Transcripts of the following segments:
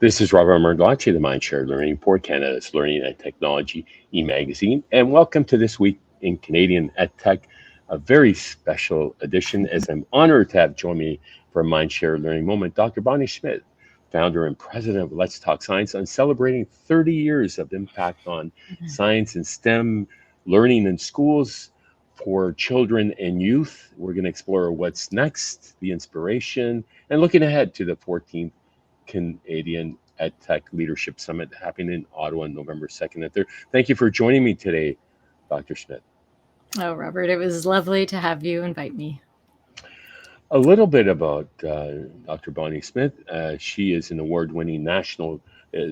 This is Robert Merdlacci, the MindShare Learning Report, Canada's Learning and Technology e-magazine, and welcome to This Week in Canadian EdTech, a very special edition, as I'm honored to have join me for a MindShare Learning Moment, Dr. Bonnie Schmidt, founder and president of Let's Talk Science, on celebrating 30 years of impact on science and STEM learning in schools for children and youth. We're going to explore what's next, the inspiration, and looking ahead to the 14th Canadian EdTech Leadership Summit happening in Ottawa on November 2nd and 3rd. Thank you for joining me today, Dr. Schmidt. Oh, Robert, it was lovely to have you invite me. A little bit about Dr. Bonnie Smith. She is an award-winning national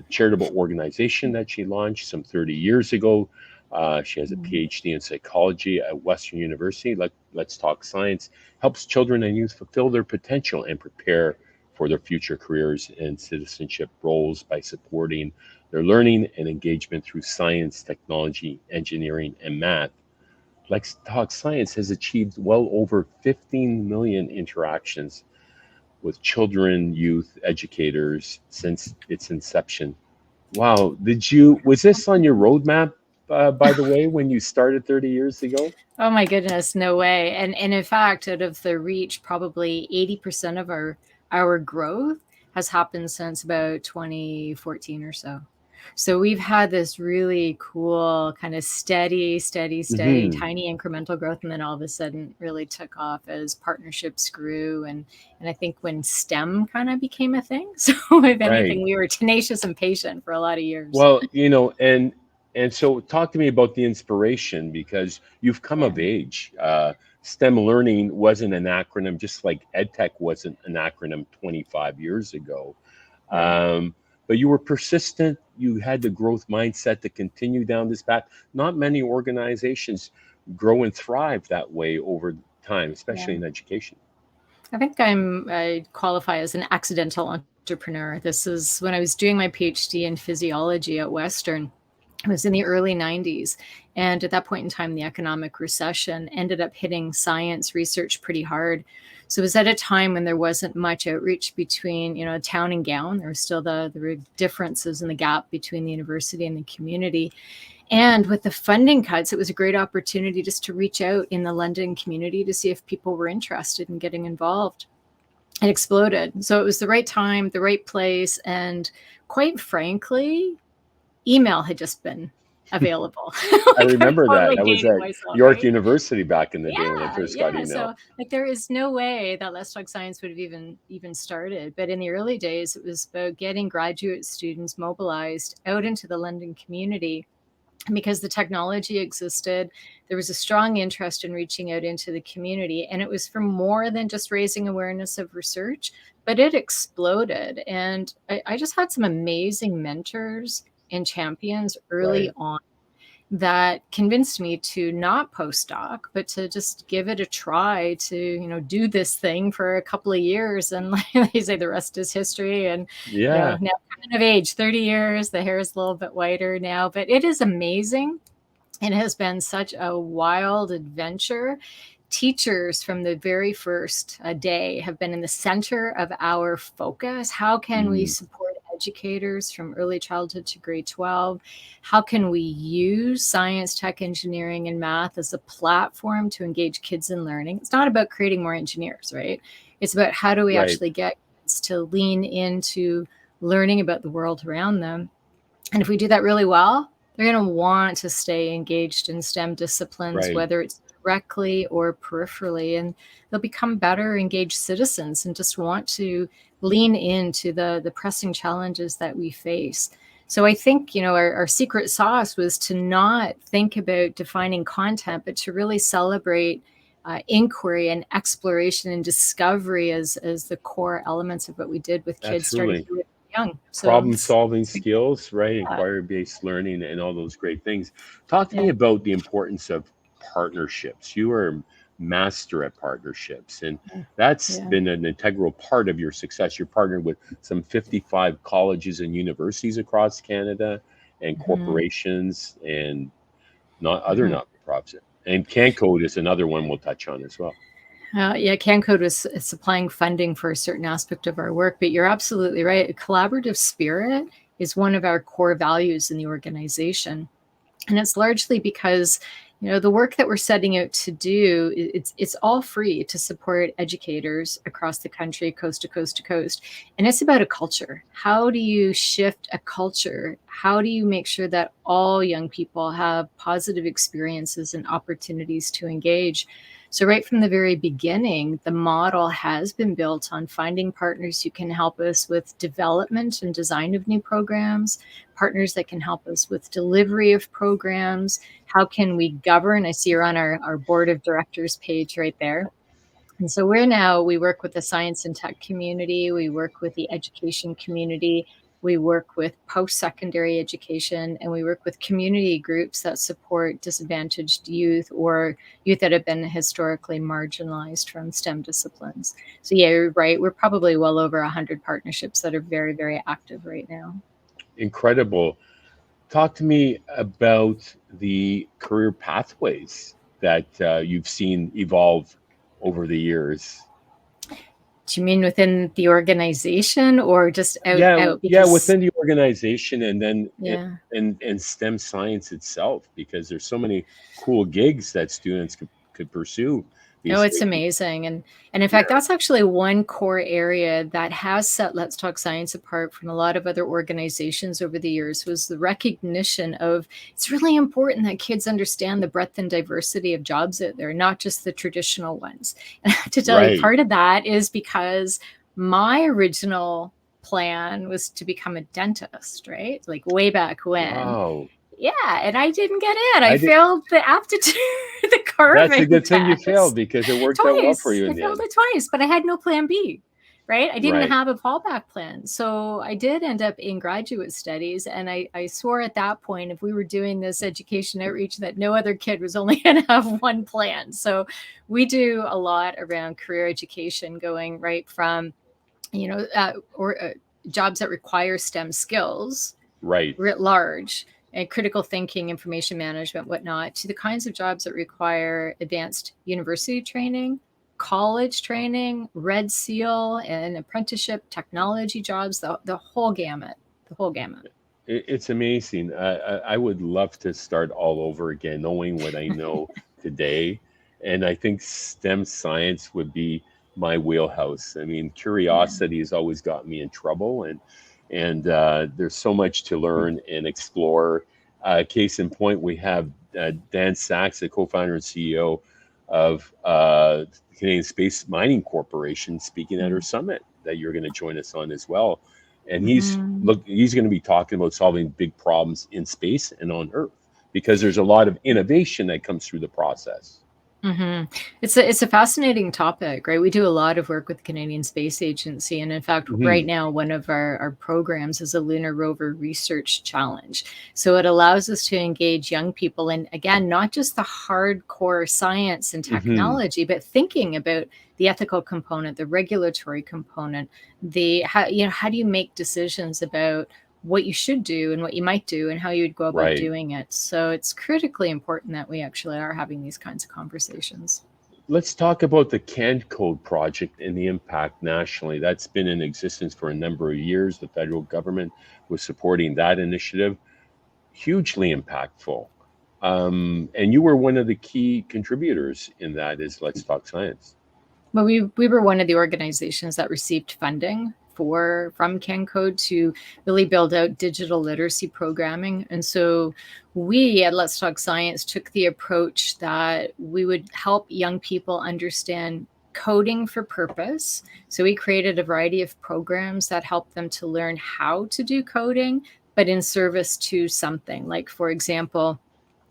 charitable organization that she launched some 30 years ago. She has a PhD in psychology at Western University. Let's Talk Science helps children and youth fulfill their potential and prepare for their future careers and citizenship roles by supporting their learning and engagement through science, technology, engineering, and math. Let's Talk Science has achieved well over 15 million interactions with children, youth, educators since its inception. Wow, was this on your roadmap, by the way, when you started 30 years ago? Oh my goodness, no way. And in fact, out of the reach, probably 80% of our growth has happened since about 2014 or so. So we've had this really cool kind of steady, tiny incremental growth. And then all of a sudden really took off as partnerships grew. And I think when STEM kind of became a thing. So if anything, we were tenacious and patient for a lot of years. Well, and so talk to me about the inspiration, because you've come of age. STEM learning wasn't an acronym, just like EdTech wasn't an acronym 25 years ago. But you were persistent. You had the growth mindset to continue down this path. Not many organizations grow and thrive that way over time, especially in education. I think I qualify as an accidental entrepreneur. This is when I was doing my PhD in physiology at Western. It was in the early 90s. And at that point in time, the economic recession ended up hitting science research pretty hard. So it was at a time when there wasn't much outreach between, town and gown. There was still the differences in the gap between the university and the community. And with the funding cuts, it was a great opportunity just to reach out in the London community to see if people were interested in getting involved. It exploded. So it was the right time, the right place. And quite frankly, email had just been available. I remember that. I was at York University back in the day when I first got email. So there is no way that Let's Talk Science would have even started. But in the early days, it was about getting graduate students mobilized out into the London community. Because the technology existed, there was a strong interest in reaching out into the community. And it was for more than just raising awareness of research, but it exploded. And I just had some amazing mentors and champions early on that convinced me to not postdoc, but to just give it a try to, do this thing for a couple of years. And like they say, the rest is history. And now kind of age, 30 years, the hair is a little bit whiter now, but it is amazing. It has been such a wild adventure. Teachers from the very first day have been in the center of our focus. How can we support educators from early childhood to grade 12? How can we use science, tech, engineering, and math as a platform to engage kids in learning? It's not about creating more engineers, right? It's about how do we actually get kids to lean into learning about the world around them. And if we do that really well, they're going to want to stay engaged in STEM disciplines, whether it's directly or peripherally, and they'll become better engaged citizens and just want to lean into the pressing challenges that we face. So I think, our secret sauce was to not think about defining content, but to really celebrate inquiry and exploration and discovery as the core elements of what we did with kids starting really young. So problem-solving skills, inquiry-based learning, and all those great things. Talk to me about the importance of partnerships. You are a master at partnerships, and that's been an integral part of your success. You're partnered with some 55 colleges and universities across Canada, and corporations, and not-for-profits. And CanCode is another one we'll touch on as well. Yeah, CanCode was supplying funding for a certain aspect of our work, but you're absolutely right. A collaborative spirit is one of our core values in the organization. And it's largely because, the work that we're setting out to do, it's all free to support educators across the country, coast to coast to coast. And it's about a culture. How do you shift a culture? How do you make sure that all young people have positive experiences and opportunities to engage? So right from the very beginning, the model has been built on finding partners who can help us with development and design of new programs, partners that can help us with delivery of programs. How can we govern? I see you're on our board of directors page right there. And so we work with the science and tech community, we work with the education community, we work with post-secondary education, and we work with community groups that support disadvantaged youth or youth that have been historically marginalized from STEM disciplines. So yeah, you're right. We're probably well over 100 partnerships that are very, very active right now. Incredible. Talk to me about the career pathways that you've seen evolve over the years. Do you mean within the organization or just Yeah, out? yeah, Because within the organization, and then yeah. and STEM science itself, because there's so many cool gigs that students could pursue Oh, these it's days. amazing. And in Yeah, fact, that's actually one core area that has set Let's Talk Science apart from a lot of other organizations over the years was the recognition of it's really important that kids understand the breadth and diversity of jobs out there, not just the traditional ones. And I have to tell you, right. part of that is because my original plan was to become a dentist, right? Like way back when. Wow. Yeah, and I didn't get in. I I did. failed the aptitude, the That's a carving good thing you failed test because it worked out well for twice. you I in the failed end. it twice, but I had no plan B, right? I didn't Right. have a fallback plan. So I did end up in graduate studies. And I swore at that point, if we were doing this education outreach, that no other kid was only going to have one plan. So we do a lot around career education, going right from, or jobs that require STEM skills Right. writ large, and critical thinking, information management, whatnot, to the kinds of jobs that require advanced university training, college training, Red Seal, and apprenticeship technology jobs, the whole gamut, the whole gamut. It's amazing. I would love to start all over again, knowing what I know today. And I think STEM science would be my wheelhouse. I mean, Yeah. curiosity has always got me in trouble, and there's so much to learn and explore. Case in point, we have Dan Sachs, the co-founder and CEO of Canadian Space Mining Corporation, speaking at our summit that you're going to join us on as well. And Mm-hmm. he's going to be talking about solving big problems in space and on Earth because there's a lot of innovation that comes through the process. Mm-hmm. It's a fascinating topic, right? We do a lot of work with the Canadian Space Agency, and in fact, right Hmm. now, one of our programs is a Lunar Rover Research Challenge. So it allows us to engage young people, and again, not just the hardcore science and Hmm. technology, but thinking about the ethical component, the regulatory component, the how do you make decisions about what you should do and what you might do and how you would go about Right. doing it. So it's critically important that we actually are having these kinds of conversations. Let's talk about the Canned Code project and the impact nationally. That's been in existence for a number of years. The federal government was supporting that initiative, hugely impactful. And you were one of the key contributors in that is Let's Talk Science. But we were one of the organizations that received funding from CanCode to really build out digital literacy programming. And so we at Let's Talk Science took the approach that we would help young people understand coding for purpose. So we created a variety of programs that help them to learn how to do coding, but in service to something. Like, for example,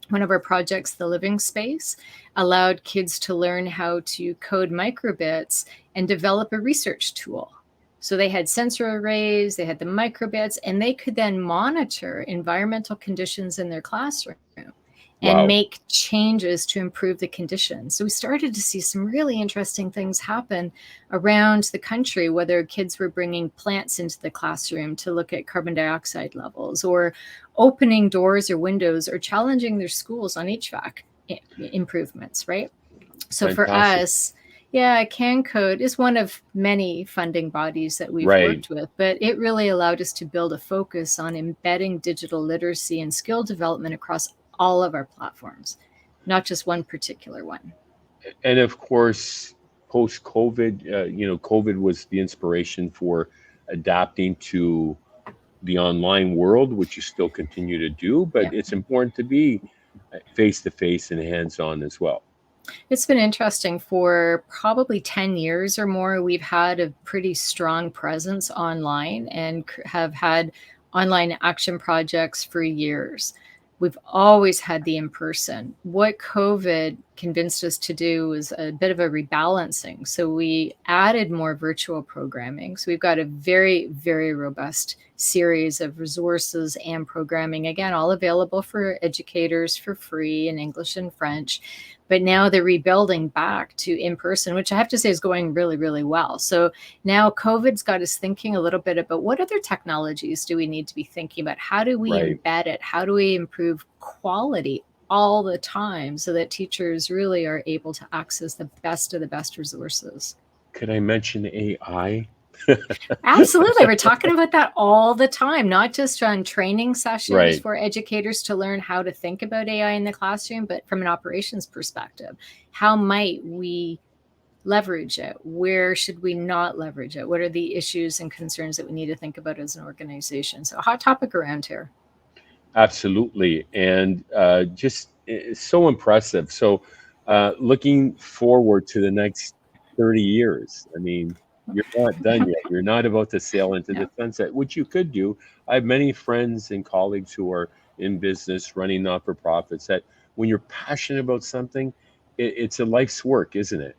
one of our projects, The Living Space, allowed kids to learn how to code microbits and develop a research tool. So they had sensor arrays, they had the microbits, and they could then monitor environmental conditions in their classroom and Wow. make changes to improve the conditions. So we started to see some really interesting things happen around the country, whether kids were bringing plants into the classroom to look at carbon dioxide levels, or opening doors or windows, or challenging their schools on HVAC improvements, right? So for Fantastic. us, Yeah, Can Code is one of many funding bodies that we've Right. worked with, but it really allowed us to build a focus on embedding digital literacy and skill development across all of our platforms, not just one particular one. And of course, post COVID, COVID was the inspiration for adapting to the online world, which you still continue to do, but Yeah. it's important to be face to face and hands on as well. It's been interesting. For probably 10 years or more, we've had a pretty strong presence online and have had online action projects for years. We've always had the in person. What COVID convinced us to do was a bit of a rebalancing. So we added more virtual programming. So we've got a very, very robust series of resources and programming, again, all available for educators for free in English and French. But now they're rebuilding back to in person, which I have to say is going really, really well. So now COVID's got us thinking a little bit about what other technologies do we need to be thinking about? How do we Right. embed it? How do we improve quality all the time so that teachers really are able to access the best of the best resources? Could I mention AI? Absolutely. We're talking about that all the time, not just on training sessions Right. for educators to learn how to think about AI in the classroom, but from an operations perspective. How might we leverage it? Where should we not leverage it? What are the issues and concerns that we need to think about as an organization? So, a hot topic around here. Absolutely. And just it's so impressive. So, looking forward to the next 30 years. I mean, you're not done yet. You're not about to sail into the No. sunset, which you could do. I have many friends and colleagues who are in business, running not for profits, that when you're passionate about something, it's a life's work, isn't it?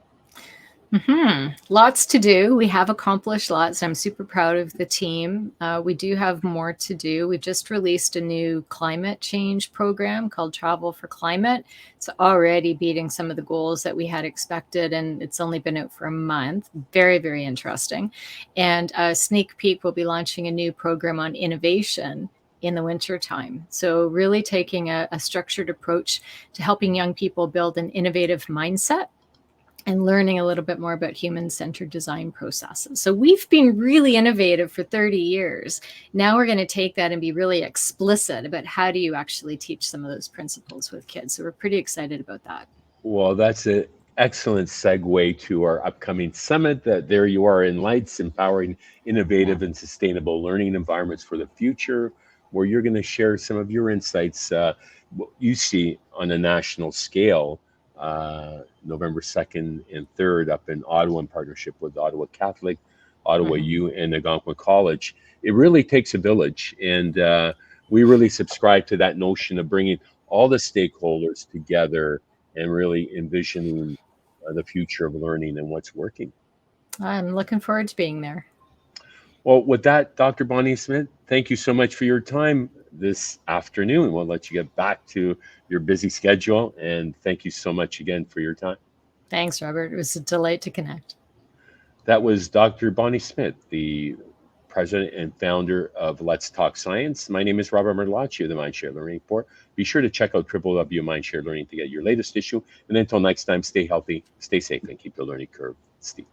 Lots to do. We have accomplished lots. I'm super proud of the team. We do have more to do. We've just released a new climate change program called Travel for Climate. It's already beating some of the goals that we had expected, and it's only been out for a month. Very, very interesting. And a sneak peek, we'll be launching a new program on innovation in the winter time. So really taking a structured approach to helping young people build an innovative mindset and learning a little bit more about human-centered design processes. So we've been really innovative for 30 years. Now we're going to take that and be really explicit about how do you actually teach some of those principles with kids. So we're pretty excited about that. Well, that's an excellent segue to our upcoming summit. That there you are in Lights, empowering Yeah. innovative and sustainable learning environments for the future, where you're going to share some of your insights, what you see on a national scale, November 2nd and 3rd up in Ottawa in partnership with Ottawa Catholic, Ottawa Mhm. U, and Algonquin College. It really takes a village, and we really subscribe to that notion of bringing all the stakeholders together and really envisioning the future of learning and what's working. I'm looking forward to being there. Well, with that, Dr. Bonnie Smith, thank you so much for your time this afternoon. We'll let you get back to your busy schedule. And thank you so much again for your time. Thanks, Robert. It was a delight to connect. That was Dr. Bonnie Smith, the president and founder of Let's Talk Science. My name is Robert Merlacci of the Mindshare Learning Report. Be sure to check out www.mindshare Learning to get your latest issue. And until next time, stay healthy, stay safe, and keep the learning curve steep.